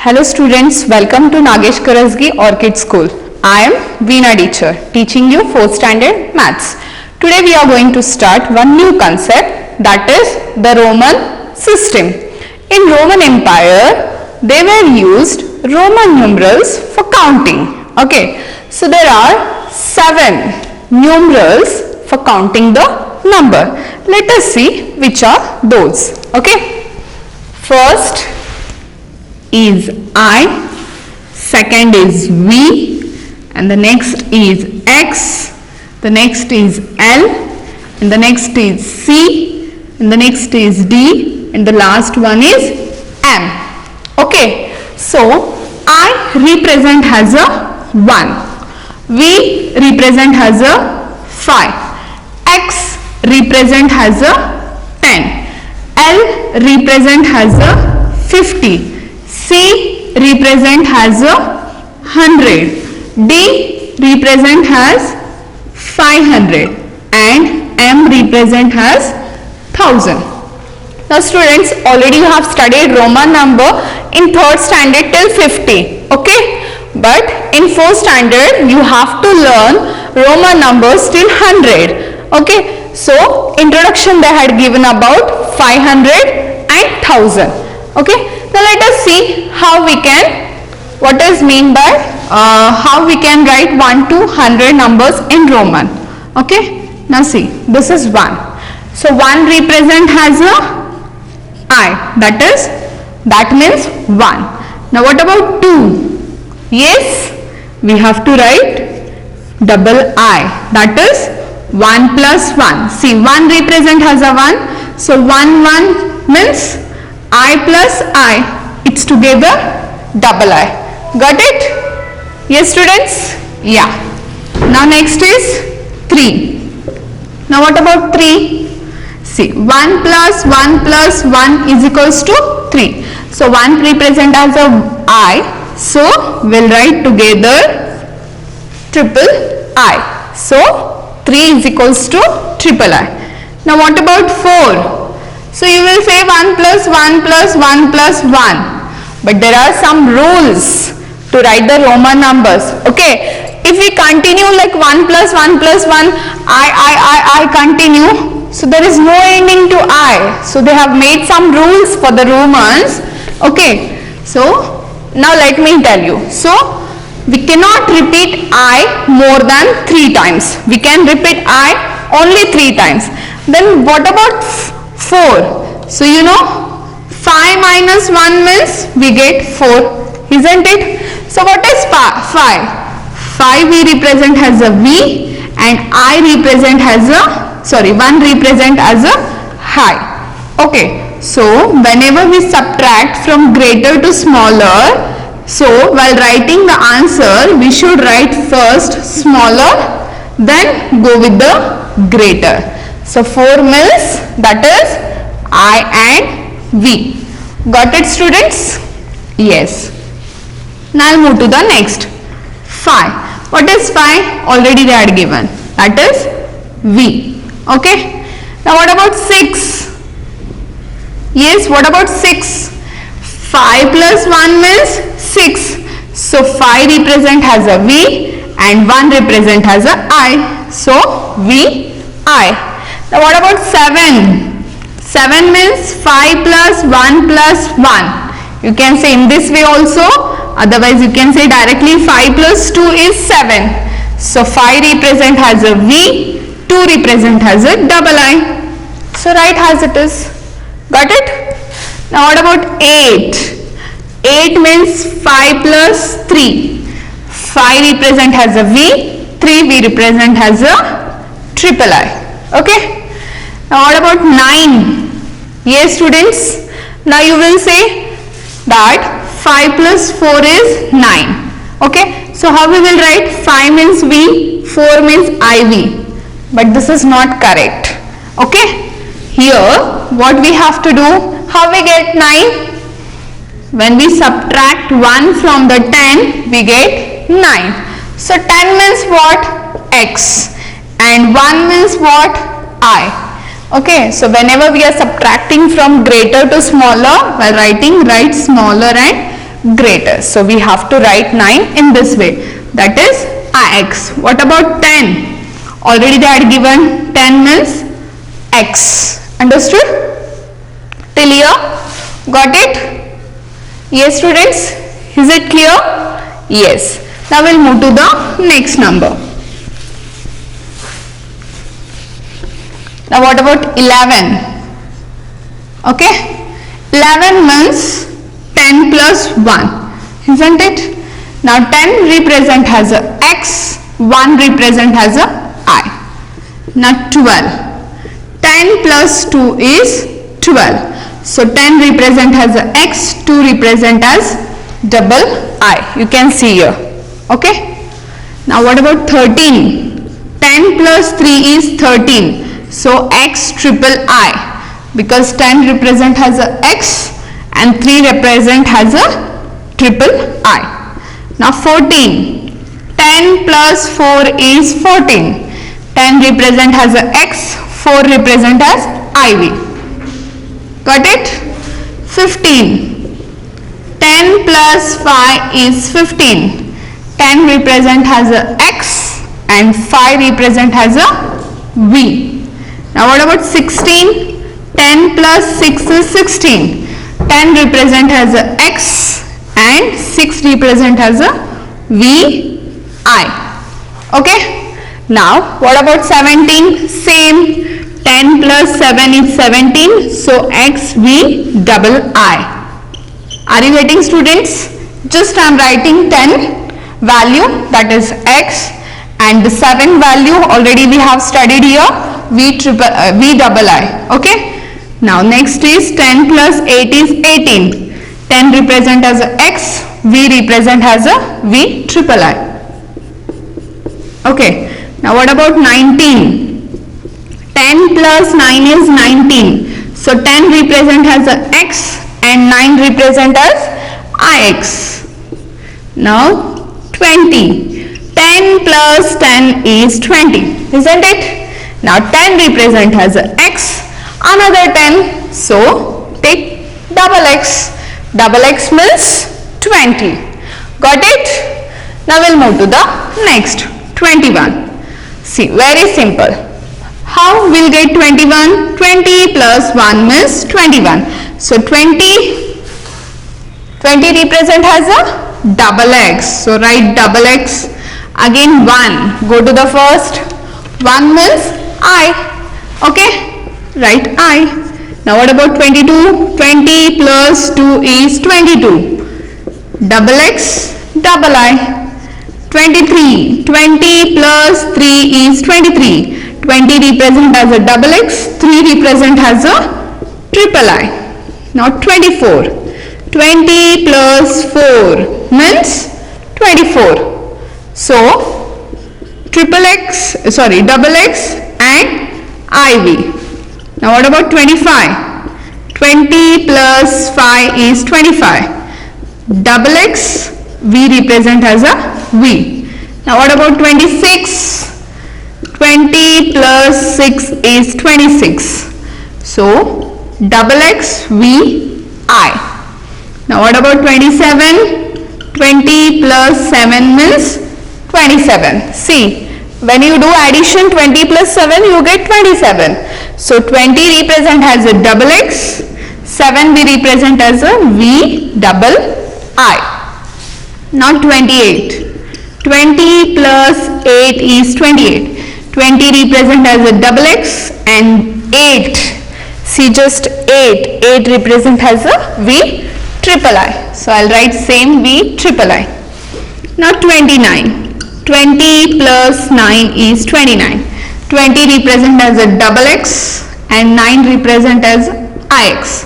Hello students, welcome to Nagesh Karasgi Orchid School. I am Veena teacher teaching you 4th standard maths. Today we are going to start one new concept, that is the Roman system. In Roman Empire, they were used Roman numerals for counting. Okay, so there are 7 numerals for counting the number. Let us see which are those. Okay, first is I, second is V, and the next is X, the next is L, and the next is C, and the next is D, and the last one is M. Okay, so I represent as a 1, V represent as a 5, X represent as a 10, L represent as a 50, C represent as a 100, D represent as 500, and M represent as 1000. Now students, already you have studied Roman number in 3rd standard till 50, okay? But in 4th standard you have to learn Roman numbers till 100, okay? So introduction they had given about 500 and 1000, okay? Now let us see how we can, what is mean by how we can write 1 to 100 numbers in Roman. Okay, now see, this is 1. So 1 represent as a I, that means 1. Now what about 2? Yes, we have to write double I, that is 1 plus 1. See, 1 represent as a 1. So 1 means I plus I, it's together double I. Got it? Yes students? Yeah. Now next is 3. Now what about 3? See, 1 plus 1 is equals to 3. So 1 represent as a I. So we'll write together triple I. So 3 is equals to triple I. Now what about 4? So you will say 1 plus 1 plus 1 plus 1. But there are some rules to write the Roman numbers. Okay. If we continue like 1 plus 1 plus 1, I continue. So there is no ending to I. So they have made some rules for the Romans. Okay. So now let me tell you. So we cannot repeat I more than 3 times. We can repeat I only 3 times. Then what about 4? So you know 5 minus 1 means we get 4, isn't it? So what is 5? 5 we represent as a V and I represent as a, 1 represent as a high. Okay, so whenever we subtract from greater to smaller, so while writing the answer we should write first smaller, then go with the greater. So 4 means that is I and V. Got it students? Yes. Now I'll move to the next. 5. What is 5? Already they had given. That is V. Okay. Now what about 6? Yes, what about 6? 5 plus 1 means 6. So 5 represent as a V and 1 represent as a I. So V, I. Now what about 7? 7 means 5 plus 1 plus 1. You can say in this way also, otherwise you can say directly 5 plus 2 is 7. So 5 represent as a V, 2 represent as a double I. So write as it is. Got it? Now what about 8? 8 means 5 plus 3. 5 represent as a V, 3 we represent as a triple I. Okay? Now what about 9? Yes students, now you will say that 5 plus 4 is 9. Okay, so how we will write? 5 means V, 4 means IV, but this is not correct. Okay, here what we have to do, how we get 9? When we subtract 1 from the 10, we get 9. So 10 means what? X, and 1 means what? I. Okay, so whenever we are subtracting from greater to smaller, while writing, write smaller and greater. So we have to write 9 in this way, that is Ix. What about 10? Already they had given 10 means X. Understood? Till here? Got it? Yes students? Is it clear? Yes. Now we'll move to the next number. Now what about 11? Okay? 11 means 10 plus 1. Isn't it? Now 10 represent as a X, 1 represent as a I. Now 12. 10 plus 2 is 12. So 10 represent as a X, 2 represent as double I. You can see here. Okay. Now what about 13? 10 plus 3 is 13. So X triple I. Because 10 represent as a X and 3 represent as a triple I. Now 14. 10 plus 4 is 14. 10 represent as a X, 4 represent as IV. Got it? 15. 10 plus 5 is 15. 10 represent as a X and 5 represent as a V. Now what about 16? 10 plus 6 is 16. 10 represent as a X and 6 represent as a VI. Okay. Now what about 17? Same. 10 plus 7 is 17. So XV double I. Are you getting students? Just I am writing 10 value, that is X, and the 7 value already we have studied here, V double I. Okay. Now next is 10 plus 8 is 18. 10 represent as a X, V represent as a V triple I. Okay. Now what about 19? 10 plus 9 is 19. So 10 represent as a X and 9 represent as IX. Now 20. 10 plus 10 is 20. Isn't it? Now 10 represent as a X, another 10. So take double X. Double X means 20. Got it? Now we'll move to the next, 21. See, very simple. How we'll get 21? 20 plus 1 means 21. So 20 represent as a double X. So write double X. Again 1. Go to the first. 1 means I. Okay. Write I. Now what about 22? 20 plus 2 is 22. Double X, double I. 23. 20 plus 3 is 23. 20 represent as a double X, 3 represent as a triple I. Now 24. 20 plus 4 means 24. So triple X, double X and IV. Now what about 25? 20 plus 5 is 25. Double X, V represent as a V. Now what about 26? 20 plus 6 is 26. So double X, V, I. Now what about 27? 20 plus 7 means 27. See, when you do addition 20 plus 7 you get 27. So 20 represent as a double X, 7 we represent as a V double I. Now 28. 20 plus 8 is 28. 20 represent as a double X and 8. See, just 8. 8 represent as a V triple I. So I'll write same V triple I. Now 29. 20 plus 9 is 29. 20 represent as a double X and 9 represent as IX.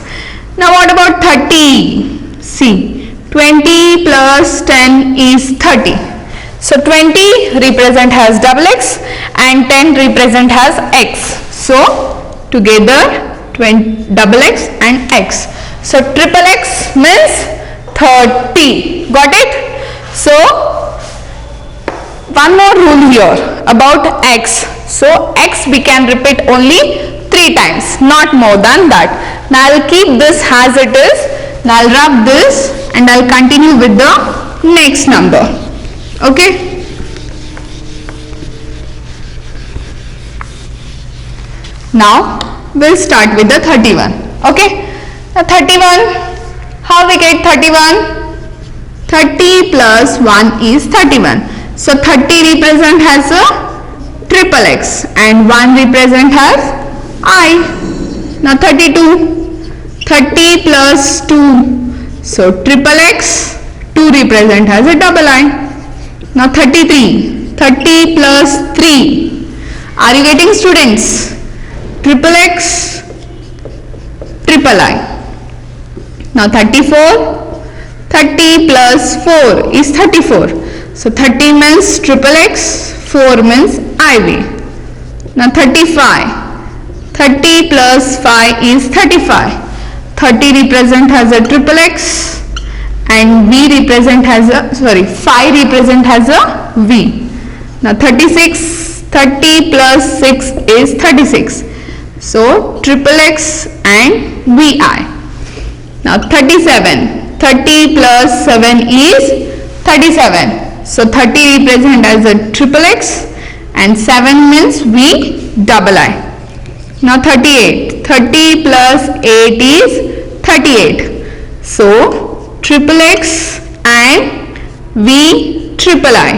Now what about 30? See, 20 plus 10 is 30. So 20 represent as double X and 10 represent as X. So together double X and X. So triple X means 30. Got it? So one more rule here about X. So X we can repeat only 3 times, not more than that. Now I will keep this as it is. Now I'll rub this and I'll continue with the next number. Okay. Now we'll start with the 31. Okay. Now 31, how we get 31? 30 plus 1 is 31. So 30 represent as a triple X and 1 represent as I. Now 32. 30 plus 2, so triple X, 2 represent as a double I. Now 33, 30 plus 3, are you getting students? Triple X, triple I. Now 34, 30 plus 4 is 34, so 30 means triple X, 4 means IV. Now 35, 30 plus 5 is 35. 30 represent as a triple X and V represent as a, 5 represent as a V. Now 36, 30 plus 6 is 36. So triple X and VI. Now 37, 30 plus 7 is 37. So 30 represent as a triple X and 7 means V double I. Now 38, 30 plus 8 is 38. So triple X and V triple I.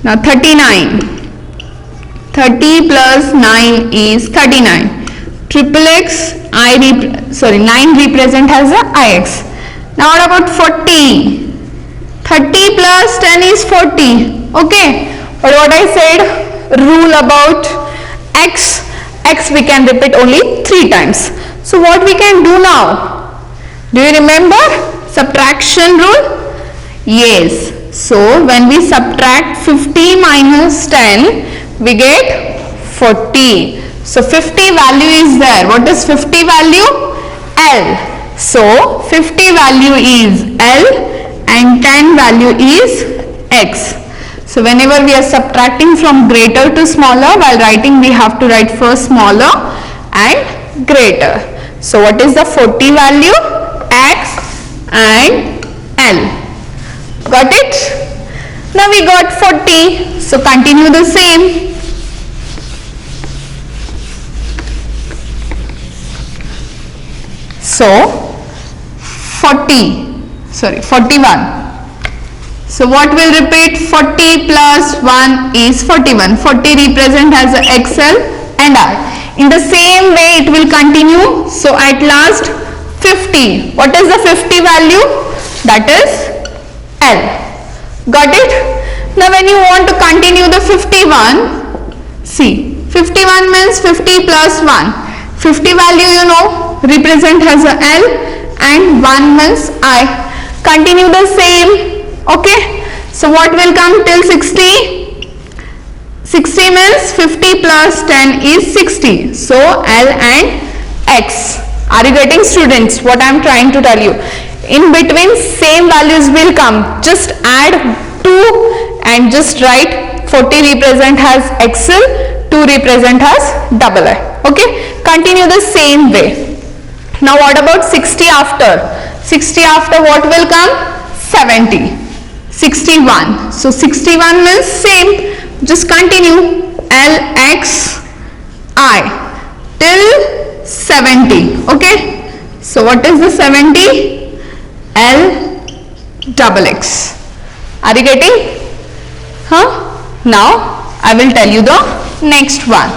Now 39, 30 plus 9 is 39. Triple X, 9 represent as a IX. Now what about 40? 30 plus 10 is 40. Okay, but what I said, rule about X we can repeat only 3 times. So what we can do now? Do you remember subtraction rule? Yes. So when we subtract 50 minus 10, we get 40. So 50 value is there. What is 50 value? L. So 50 value is L and 10 value is X. So whenever we are subtracting from greater to smaller, while writing we have to write first smaller and greater. So what is the 40 value? X and L. Got it? Now we got 40. So continue the same. So 41. So what will repeat? 40 plus 1 is 41. 40 represent as a XL and I. In the same way it will continue. So at last 50. What is the 50 value? That is L. Got it? Now when you want to continue the 51, see 51 means 50 plus 1. 50 value you know represent as a L and 1 means I. Continue the same. Okay, so what will come till 60? 60 means 50 plus 10 is 60. So L and X. Are you getting students what I am trying to tell you? In between same values will come. Just add 2 and just write 40 represent as XL, 2 represent as double I. Okay, continue the same way. Now what about 60 after? 60 after what will come? 70. 61. So 61 means same. Just continue. L, X, I till 70. Okay. So what is the 70? L double X. Are you getting? Now I will tell you the next one.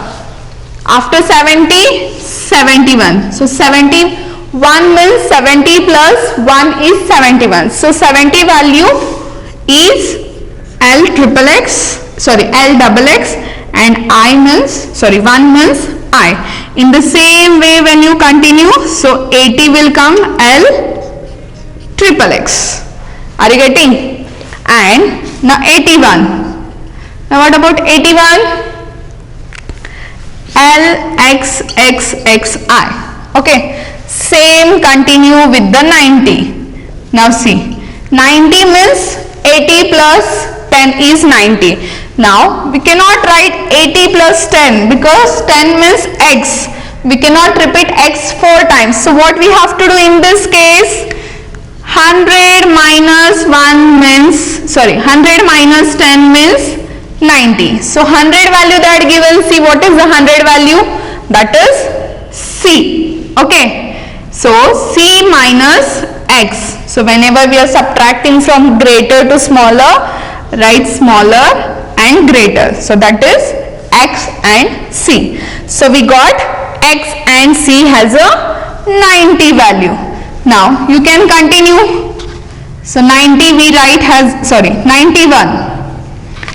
After 70, 71. So 71 means 70 plus 1 is 71. So 70 value is L triple X, L double X and I means, 1 means I. In the same way when you continue, so 80 will come L triple X. Are you getting? And now 81. Now what about 81? L X X X I. Okay. Same continue with the 90. Now see, 90 means 80 plus 10 is 90. Now we cannot write 80 plus 10 because 10 means X. We cannot repeat X 4 times. So what we have to do in this case? 100 minus 1 means, sorry, 100 minus 10 means 90. So 100 value they had given. See, what is the 100 value? That is C. Okay. So C minus X. So whenever we are subtracting from greater to smaller, write smaller and greater. So that is X and C. So we got X and C has a 90 value. Now you can continue. So 90 we write has, sorry, 91.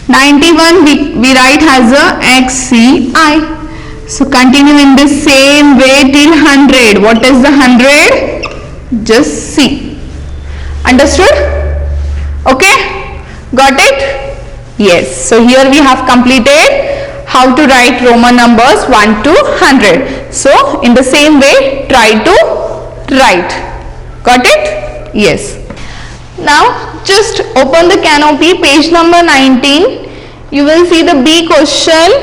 91 we write as a XCI. So continue in the same way till 100. What is the 100? Just C. Understood? Okay? Got it? Yes. So here we have completed how to write Roman numbers 1 to 100. So in the same way, try to write. Got it? Yes. Now just open the canopy, page number 19. You will see the B question.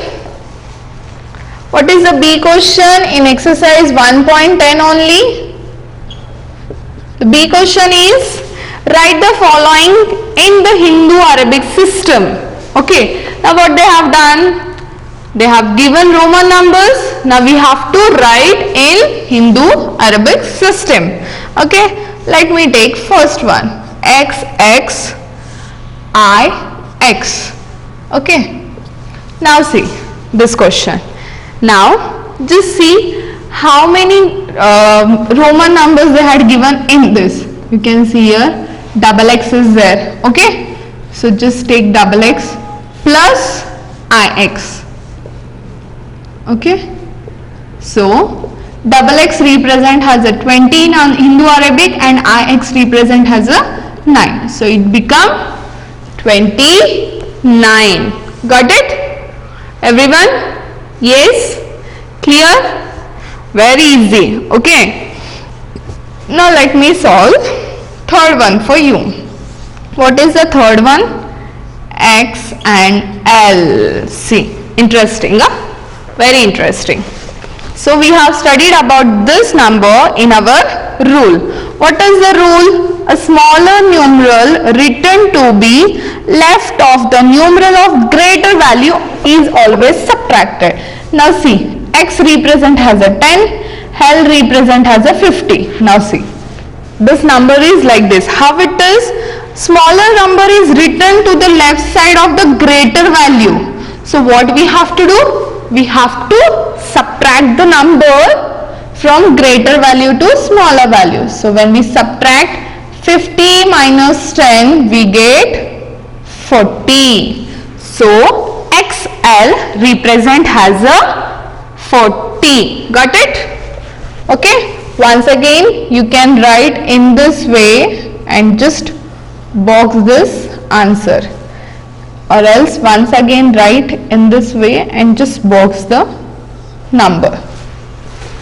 What is the B question in exercise 1.10 only? The B question is, write the following in the Hindu-Arabic system. Okay. Now what they have done? They have given Roman numbers. Now we have to write in Hindu-Arabic system. Okay. Let me take first one. X, X, I, X. Okay. Now see this question. Now just see how many Roman numbers they had given in this. You can see here double X is there. Okay. So just take double X plus IX. Okay. So double X represent has a 20 in Hindu-Arabic and IX represent has a 9. So it become 29. Got it? Everyone? Yes? Clear? Very easy. Okay. Now let me solve third one for you. What is the third one? X and L. See. Interesting. Huh? Very interesting. So we have studied about this number in our rule. What is the rule? A smaller numeral written to be left of the numeral of greater value is always subtracted. Now see, X represent has a 10, L represent has a 50. Now see, this number is like this. How it is? Smaller number is written to the left side of the greater value. So what we have to do? We have to subtract the number from greater value to smaller value. So when we subtract 50 minus 10, we get 40. So XL represent has a 40. Got it? Okay. Once again, you can write in this way and just box this answer. Or else once again write in this way and just box the number.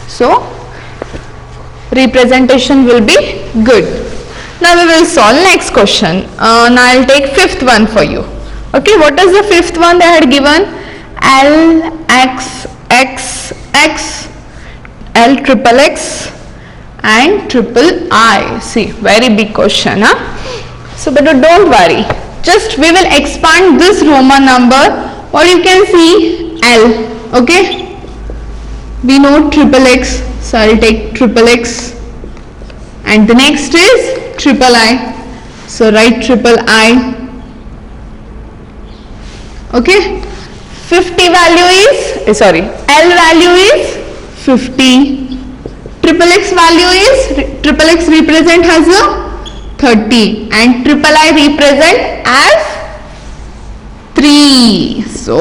So representation will be good. Now we will solve next question. Now I will take fifth one for you. Okay, what is the fifth one they had given? L, X, X, X, L triple X and triple I. See, very big question. Huh? So but don't worry. Just we will expand this Roman number. What you can see? L. Okay. We know triple X. So I will take triple X. And the next is triple I. So write triple I. Okay. 50 value is, sorry, L value is 50. Triple X value is, triple X represent has a 30 and triple I represent as 3. So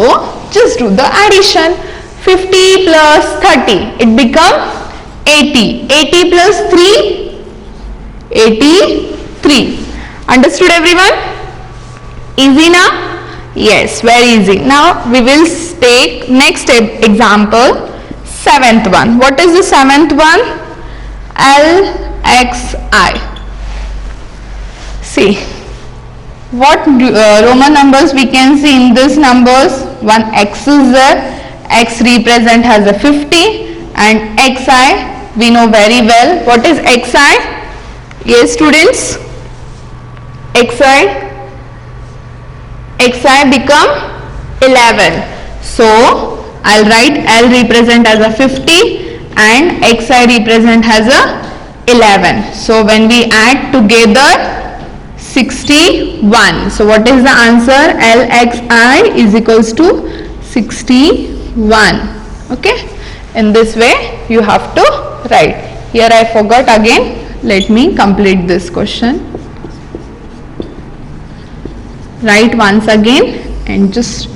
just do the addition. 50 plus 30, it become 80. 80 plus 3, 83. Understood everyone? Easy now? Yes, very easy. Now we will take next example, seventh one. What is the seventh one? LXI. See, what Roman numbers we can see in these numbers? One X is there. X represent has a 50 and XI we know very well. What is XI? Yes students? xi become 11. So I'll write L represent as a 50 and xi represent as a 11. So when we add together 61. So what is the answer? LXI is equals to 61. Okay. In this way you have to write. Here I forgot again. Let me complete this question. Write once again and just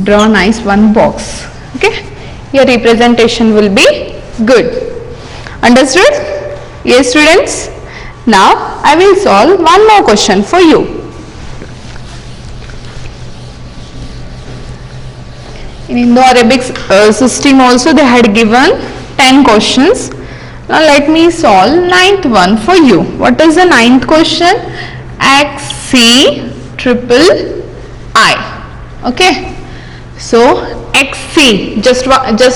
draw nice one box. Okay. Your representation will be good. Understood? Yes, students. Now I will solve one more question for you. In Indo-Arabic system also they had given 10 questions. Now let me solve 9th one for you. What is the 9th question? XC triple I. Okay. So XC just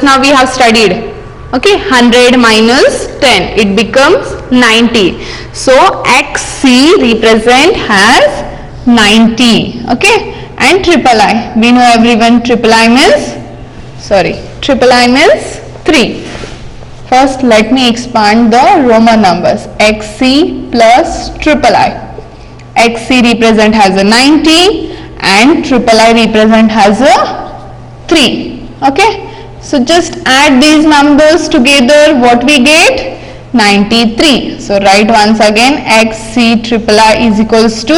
now we have studied. Okay, 100 minus 10, it becomes 90. So XC represent as 90. Okay, and triple I. We know everyone triple I means 3. First let me expand the Roman numbers. XC plus triple I. XC represent as a 90 and triple I represent as a 3. Okay. So just add these numbers together, what we get? 93. So write once again XC triple I is equals to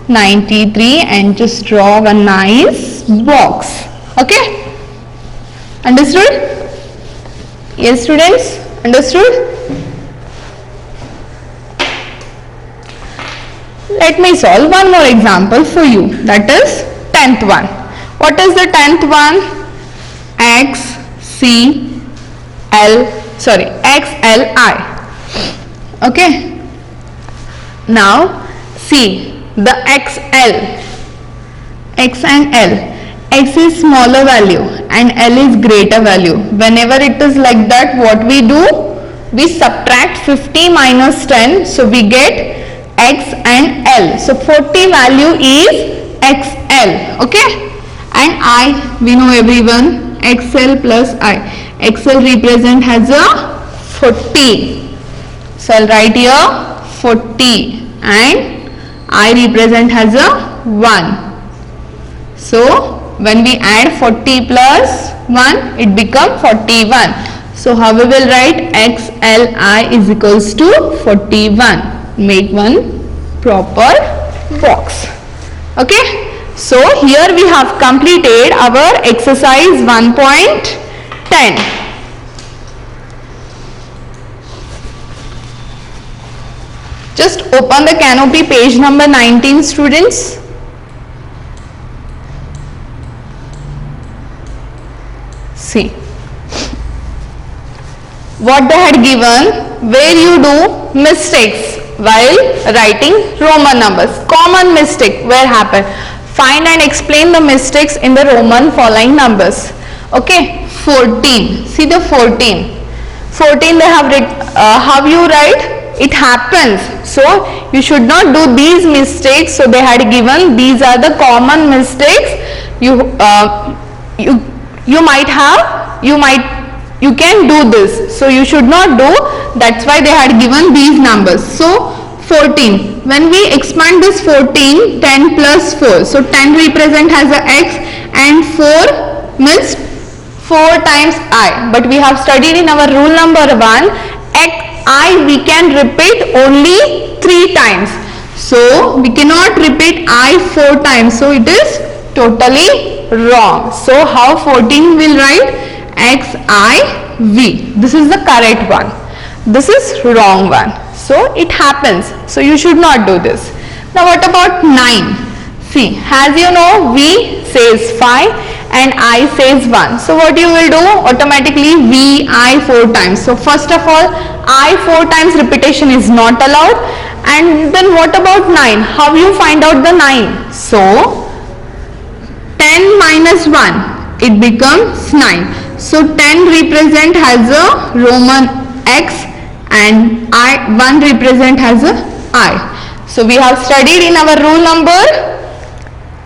93 and just draw a nice box. Okay? Understood? Yes, students? Understood? Let me solve one more example for you. That is 10th one. What is the 10th one? XLI. Okay. Now see the XL, X and L. X is smaller value and L is greater value. Whenever it is like that, what we do? We subtract 50 minus 10. So we get X and L. So 40 value is XL. Okay. And I, we know everyone. XL plus I. XL represent as a 40. So I'll write here 40 and I represent as a 1. So when we add 40 plus 1, it becomes 41. So how we will write? XLI is equals to 41. Make one proper box. Okay. So here we have completed our exercise 1.10. Just open the canopy page number 19, students. See what they had given, where you do mistakes while writing Roman numbers. Common mistake where happen? Find and explain the mistakes in the Roman following numbers. Okay, 14. See the 14. 14 they have written, how you write? It happens. So you should not do these mistakes. So they had given these are the common mistakes you can do this. So you should not do. That's why they had given these numbers. So 14. When we expand this 14, 10 plus 4. So 10 represent as a x and 4 means 4 times I. But we have studied in our rule number 1, I we can repeat only 3 times. So we cannot repeat I 4 times. So it is totally wrong. So how 14 will write? XIV. This is the correct one. This is wrong one. So it happens. So you should not do this. Now what about 9? See, as you know, V says 5 and I says 1. So what you will do? Automatically V, I 4 times. So first of all, I 4 times repetition is not allowed. And then what about 9? How you find out the 9? So 10 minus 1, it becomes 9. So 10 represent as a Roman X and 1 represent as a I. So we have studied in our rule number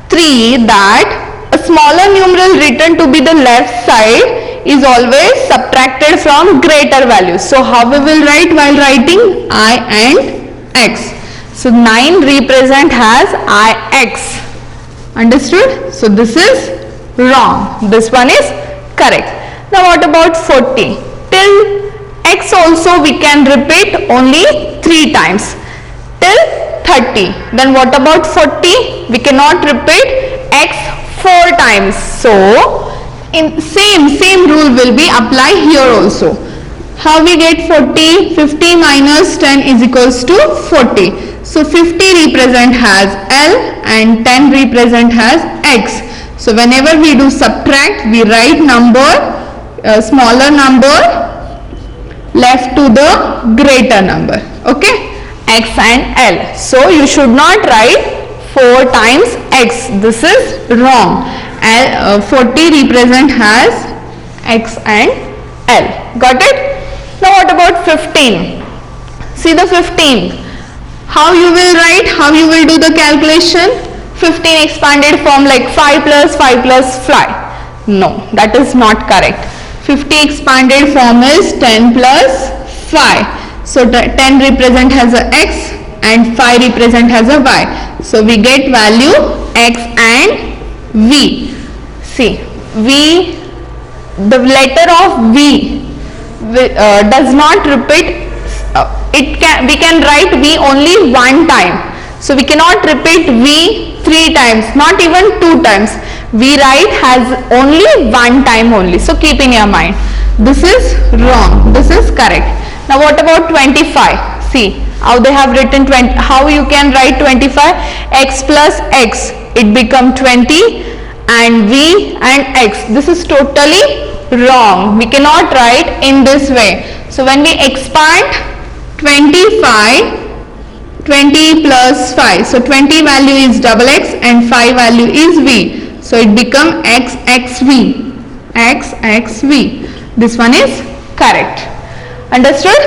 3 that a smaller numeral written to be the left side is always subtracted from greater values. So how we will write while writing I and x? So 9 represent as ix. Understood? So this is wrong. This one is correct. Now what about 40? Till x also we can repeat only 3 times. Till 30. Then what about 40? We cannot repeat x 4 times. So in same rule will be applied here also. How we get 40? 50 minus 10 is equals to 40. So 50 represent as L and 10 represent as x. So whenever we do subtract, we write number, smaller number left to the greater number. Okay, x and L. So you should not write 4 times x. This is wrong. 40 represent as x and L. Got it? Now what about 15? See the 15. How you will write? How you will do the calculation? 15 expanded form like 5 plus 5 plus 5. No, that is not correct. 50 expanded form is 10 plus 5. So 10 represent as a x and 5 represent as a y. So we get value x and v. See, v, the letter of v does not repeat. We can write v only 1 time. So we cannot repeat v 3 times, not even 2 times. We write has only 1 time only. So keep in your mind. This is wrong. This is correct. Now what about 25? See how they have written 20. How you can write 25? X plus x. It become 20 and v and x. This is totally wrong. We cannot write in this way. So when we expand 25, 20 plus 5. So 20 value is double x and 5 value is v. So it become xxv. xxv. This one is correct. Understood?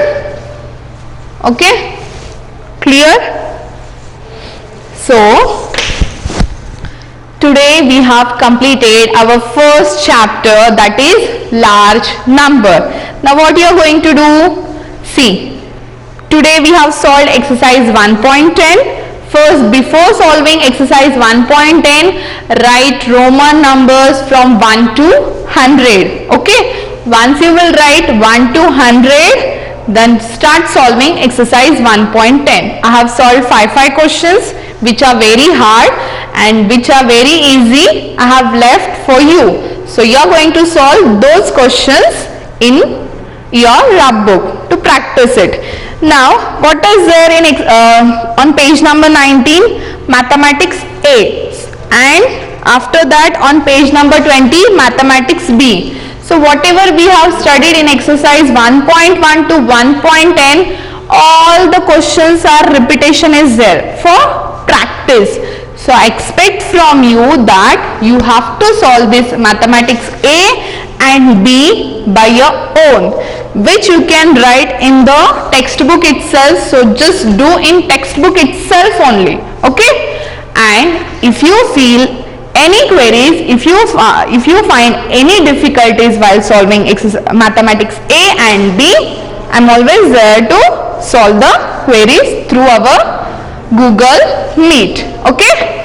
Okay? Clear? So today we have completed our first chapter, that is large number. Now what you are going to do? See, today we have solved exercise 1.10. First, before solving exercise 1.10, write Roman numbers from 1 to 100. Okay? Once you will write 1 to 100, then start solving exercise 1.10. I have solved 5 questions which are very hard and which are very easy. I have left for you. So you are going to solve those questions in your rub book to practice it. Now what is there in on page number 19? Mathematics A, and after that on page number 20 mathematics B. So whatever we have studied in exercise 1.1 to 1.10, all the questions are repetition is there for practice. So I expect from you that you have to solve this mathematics A and B by your own, which you can write in the textbook itself. So just do in textbook itself only. Okay? And if you feel any queries, if you find any difficulties while solving mathematics A and B, I am always there to solve the queries through our Google Meet. Okay?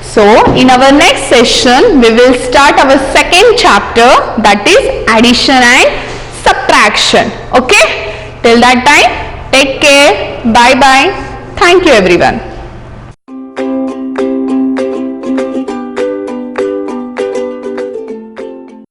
So in our next session we will start our second chapter, that is addition and subtraction. Okay? Till that time, take care. Bye bye. Thank you everyone.